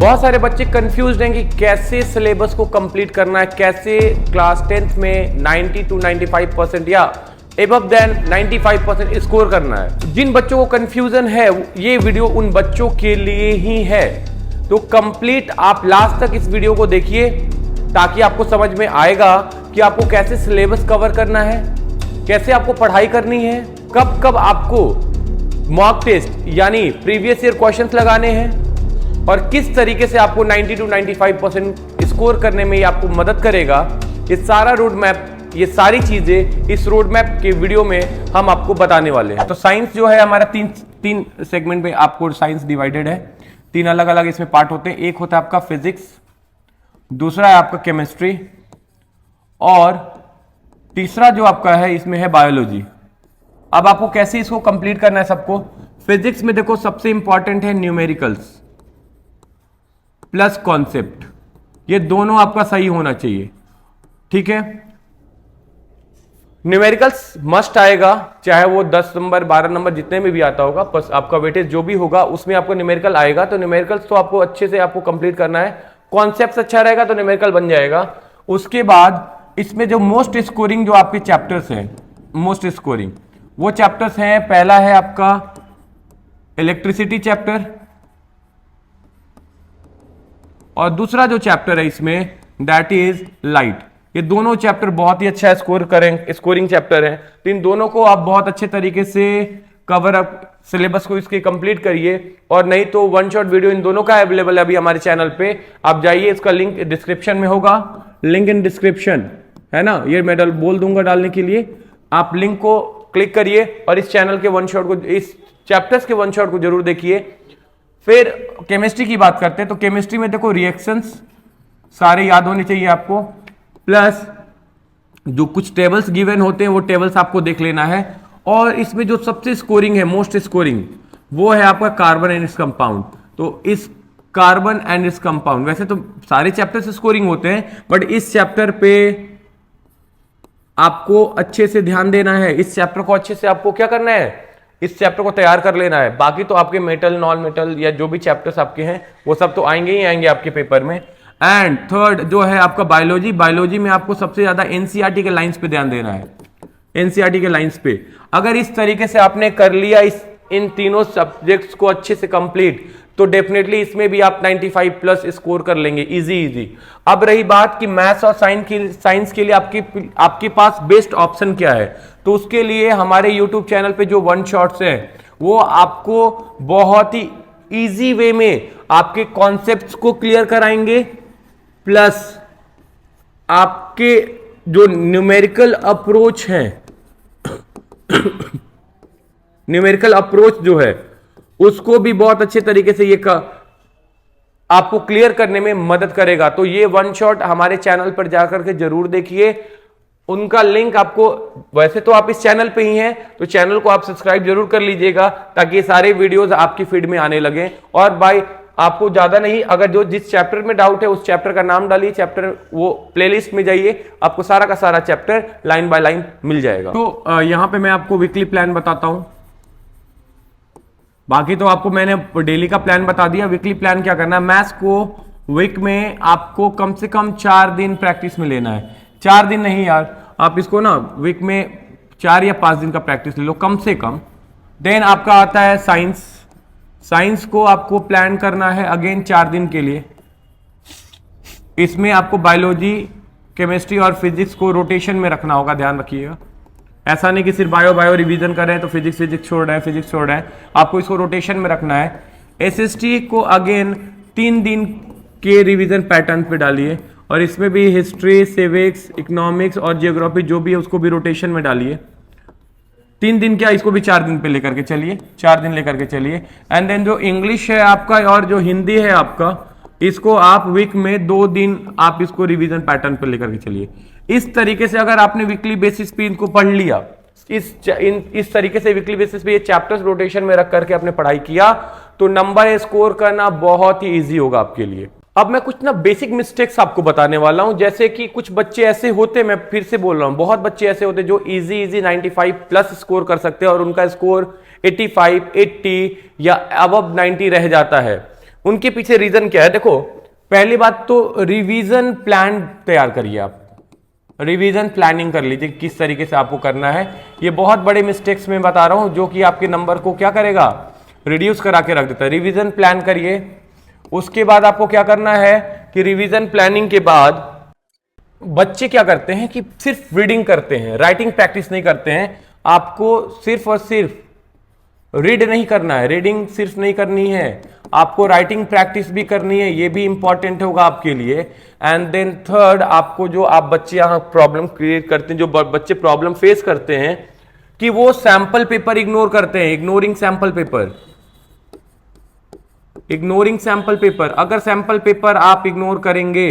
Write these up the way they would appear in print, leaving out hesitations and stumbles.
बहुत सारे बच्चे कंफ्यूज्ड हैं कि कैसे सिलेबस को कंप्लीट करना है, कैसे क्लास 10th में 90 to 95% या एबव देन 95% स्कोर करना है। जिन बच्चों को कंफ्यूजन है ये वीडियो उन बच्चों के लिए ही है, तो कंप्लीट आप लास्ट तक इस वीडियो को देखिए ताकि आपको समझ में आएगा कि आपको कैसे सिलेबस कवर करना है, कैसे आपको पढ़ाई करनी है, कब कब आपको मॉक टेस्ट यानी प्रीवियस ईयर क्वेश्चंस लगाने हैं और किस तरीके से आपको 90 to 95% स्कोर करने में ये आपको मदद करेगा। ये सारा रोड मैप, ये सारी चीजें इस रोड मैप के वीडियो में हम आपको बताने वाले हैं। तो साइंस जो है हमारा तीन सेगमेंट में आपको साइंस डिवाइडेड है, तीन अलग अलग इसमें पार्ट होते हैं। एक होता है आपका फिजिक्स, दूसरा है आपका केमिस्ट्री और तीसरा जो आपका है इसमें है बायोलॉजी। अब आपको कैसे इसको कंप्लीट करना है सबको। फिजिक्स में देखो सबसे इंपॉर्टेंट है न्यूमेरिकल्स प्लस कॉन्सेप्ट, ये दोनों आपका सही होना चाहिए, ठीक है। न्यूमेरिकल्स मस्ट आएगा, चाहे वो 10 नंबर 12 नंबर जितने में भी आता होगा, बस आपका वेटेज जो भी होगा उसमें आपको न्यूमेरिकल आएगा। तो न्यूमेरिकल्स तो आपको अच्छे से आपको कंप्लीट करना है। कॉन्सेप्ट अच्छा रहेगा तो न्यूमेरिकल बन जाएगा। उसके बाद इसमें जो मोस्ट स्कोरिंग जो आपके चैप्टर्स हैं, मोस्ट स्कोरिंग वो चैप्टर्स हैं, पहला है आपका इलेक्ट्रिसिटी चैप्टर और दूसरा जो चैप्टर है इसमें दैट इज लाइट। ये दोनों चैप्टर बहुत ही अच्छा स्कोरिंग चैप्टर है। तो इन दोनों को आप बहुत अच्छे तरीके से कवर अप सिलेबस को इसके कंप्लीट करिए। और नहीं तो वन शॉट वीडियो इन दोनों का अवेलेबल है अभी हमारे चैनल पे, आप जाइए, इसका लिंक डिस्क्रिप्शन में होगा, लिंक इन डिस्क्रिप्शन है ना, ये मैं बोल दूंगा डालने के लिए। आप लिंक को क्लिक करिए और इस चैनल के वन शॉट को, इस चैप्टर्स के वन शॉट को जरूर देखिए। फिर केमिस्ट्री की बात करते हैं तो केमिस्ट्री में देखो रिएक्शंस सारे याद होने चाहिए आपको, प्लस जो कुछ टेबल्स गिवन होते हैं वो टेबल्स आपको देख लेना है। और इसमें जो सबसे स्कोरिंग है, मोस्ट स्कोरिंग, वो है आपका कार्बन एंड इट्स कंपाउंड। तो इस कार्बन एंड इट्स कंपाउंड, वैसे तो सारे चैप्टर से स्कोरिंग होते हैं बट इस चैप्टर पे आपको अच्छे से ध्यान देना है। इस चैप्टर को अच्छे से आपको क्या करना है, इस चैप्टर को तैयार कर लेना है। बाकी तो आपके मेटल नॉन मेटल या जो भी चैप्टर्स आपके हैं वो सब तो आएंगे ही आएंगे आपके पेपर में। एंड थर्ड जो है आपका बायोलॉजी। बायोलॉजी में आपको सबसे ज्यादा एनसीईआरटी के लाइंस पे ध्यान देना है, एनसीईआरटी के लाइंस पे। अगर इस तरीके से आपने कर लिया इन तीनों सब्जेक्ट्स को अच्छे से कंप्लीट, तो डेफिनेटली इसमें भी आप 95 प्लस स्कोर कर लेंगे इजी। अब रही बात कि मैथ्स और साइंस के लिए आपके पास बेस्ट ऑप्शन क्या है, तो उसके लिए हमारे यूट्यूब चैनल पे जो वन शॉट्स है वो आपको बहुत ही इजी वे में आपके कॉन्सेप्ट्स को क्लियर कराएंगे, प्लस आपके जो न्यूमेरिकल अप्रोच है न्यूमेरिकल अप्रोच जो है उसको भी बहुत अच्छे तरीके से ये आपको क्लियर करने में मदद करेगा। तो ये वन शॉट हमारे चैनल पर जाकर के जरूर देखिए। उनका लिंक आपको, वैसे तो आप इस चैनल पे ही हैं तो चैनल को आप सब्सक्राइब जरूर कर लीजिएगा ताकि ये सारे वीडियोस आपकी फीड में आने लगे। और भाई आपको ज्यादा नहीं, अगर जो जिस चैप्टर में डाउट है उस चैप्टर का नाम डालिए, चैप्टर वो प्लेलिस्ट में जाइए, आपको सारा का सारा चैप्टर लाइन बाय लाइन मिल जाएगा। तो यहां पे मैं आपको वीकली प्लान बताता हूं। बाकी तो आपको मैंने डेली का प्लान बता दिया। वीकली प्लान क्या करना है, मैथ्स को वीक में आपको कम से कम 4 दिन प्रैक्टिस में लेना है। 4 दिन नहीं यार, आप इसको ना वीक में 4 या 5 दिन का प्रैक्टिस ले लो कम से कम। देन आपका आता है साइंस। साइंस को आपको प्लान करना है अगेन 4 दिन के लिए। इसमें आपको बायोलॉजी, केमिस्ट्री और फिजिक्स को रोटेशन में रखना होगा, ध्यान रखिएगा। ऐसा नहीं कि सिर्फ बायो रिवीजन कर रहे हैं तो फिजिक्स छोड़ रहे हैं, आपको इसको रोटेशन में रखना है। एसएसटी को अगेन 3 दिन के रिवीजन पैटर्न पे डालिए और इसमें भी हिस्ट्री, सिविक्स, इकोनॉमिक्स और जियोग्राफी जो भी है उसको भी रोटेशन में डालिए। 3 दिन क्या, इसको भी 4 दिन पे लेकर के चलिए, 4 दिन लेकर के चलिए। एंड देन जो इंग्लिश है आपका और जो हिंदी है आपका, इसको आप वीक में 2 दिन आप इसको रिवीजन पैटर्न पे लेकर के चलिए। इस तरीके से अगर आपने वीकली बेसिस पे इनको पढ़ लिया, इस तरीके से वीकली बेसिस पे ये चैप्टर्स रोटेशन में रख करके आपने पढ़ाई किया, तो नंबर स्कोर करना बहुत ही इजी होगा आपके लिए। अब मैं कुछ ना बेसिक मिस्टेक्स आपको बताने वाला हूं, जैसे कि कुछ बच्चे ऐसे होते, मैं फिर से बोल रहा हूं, बहुत बच्चे ऐसे होते जो इजी 95 प्लस स्कोर कर सकते हैं और उनका स्कोर 85, 80 या अबव 90 रह जाता है। उनके पीछे रीजन क्या है? देखो, पहली बात तो रिवीजन प्लान तैयार करिए। आप रिवीजन प्लानिंग कर लीजिए किस तरीके से आपको करना है। ये बहुत बड़े मिस्टेक्स में बता रहा हूं जो कि आपके नंबर को क्या करेगा, रिड्यूस करा के रख देता है। रिवीजन प्लान करिए। उसके बाद आपको क्या करना है कि रिवीजन प्लानिंग के बाद बच्चे क्या करते हैं कि सिर्फ रीडिंग करते हैं, राइटिंग प्रैक्टिस नहीं करते हैं। आपको सिर्फ और सिर्फ रीड नहीं करना है, रीडिंग सिर्फ नहीं करनी है, आपको राइटिंग प्रैक्टिस भी करनी है। ये भी इंपॉर्टेंट होगा आपके लिए। एंड देन थर्ड, आपको जो आप बच्चे यहाँ प्रॉब्लम क्रिएट करते हैं, जो बच्चे प्रॉब्लम फेस करते हैं कि वो सैंपल पेपर इग्नोर करते हैं, ignoring sample paper, ignoring sample paper. अगर सैंपल पेपर आप इग्नोर करेंगे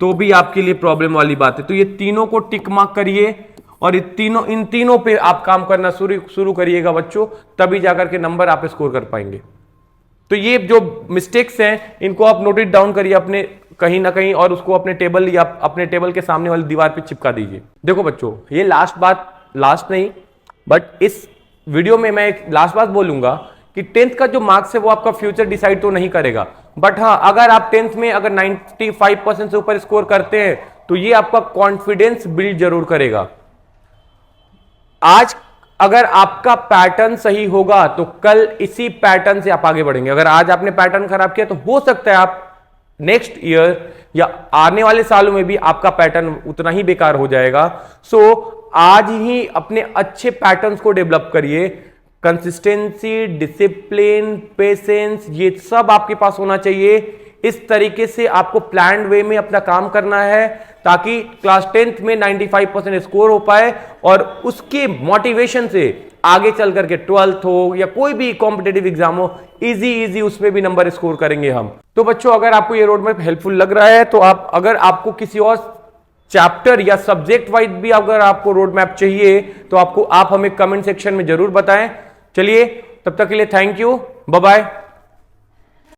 तो भी आपके लिए प्रॉब्लम वाली बात है। तो ये तीनों को टिक मार्क करिए और इन तीनों पे आप काम करना शुरू करिएगा बच्चों, तभी जाकर के नंबर आप स्कोर कर पाएंगे। तो ये जो मिस्टेक्स हैं इनको आप नोट इट डाउन करिए अपने कहीं ना कहीं, और उसको अपने टेबल या अपने टेबल के सामने वाली दीवार पे चिपका दीजिए। देखो बच्चों, ये लास्ट नहीं, बट इस वीडियो में मैं एक लास्ट बात बोलूंगा कि 10th का जो मार्क्स है वो आपका फ्यूचर डिसाइड तो नहीं करेगा, बट हाँ, अगर आप 10th में अगर 95% से ऊपर स्कोर करते हैं तो ये आपका कॉन्फिडेंस बिल्ड जरूर करेगा। आज अगर आपका पैटर्न सही होगा तो कल इसी पैटर्न से आप आगे बढ़ेंगे। अगर आज आपने पैटर्न खराब किया तो हो सकता है आप नेक्स्ट ईयर या आने वाले सालों में भी आपका पैटर्न उतना ही बेकार हो जाएगा। सो आज ही अपने अच्छे पैटर्न्स को डेवलप करिए। कंसिस्टेंसी, डिसिप्लिन, पेशेंस, ये सब आपके पास होना चाहिए। इस तरीके से आपको प्लान्ड वे में अपना काम करना है ताकि क्लास 10th में 95% स्कोर हो पाए, और उसके मोटिवेशन से आगे चल करके 12th हो या कोई भी कॉम्पिटेटिव एग्जाम हो, इजी उसमें भी नंबर स्कोर करेंगे हम। तो बच्चों, अगर आपको ये रोड मैप हेल्पफुल लग रहा है तो अगर आपको किसी और चैप्टर या सब्जेक्ट वाइज भी अगर आपको रोड मैप चाहिए तो आप हमें कमेंट सेक्शन में जरूर बताएं। चलिए, तब तक के लिए थैंक यू, बाय बाय।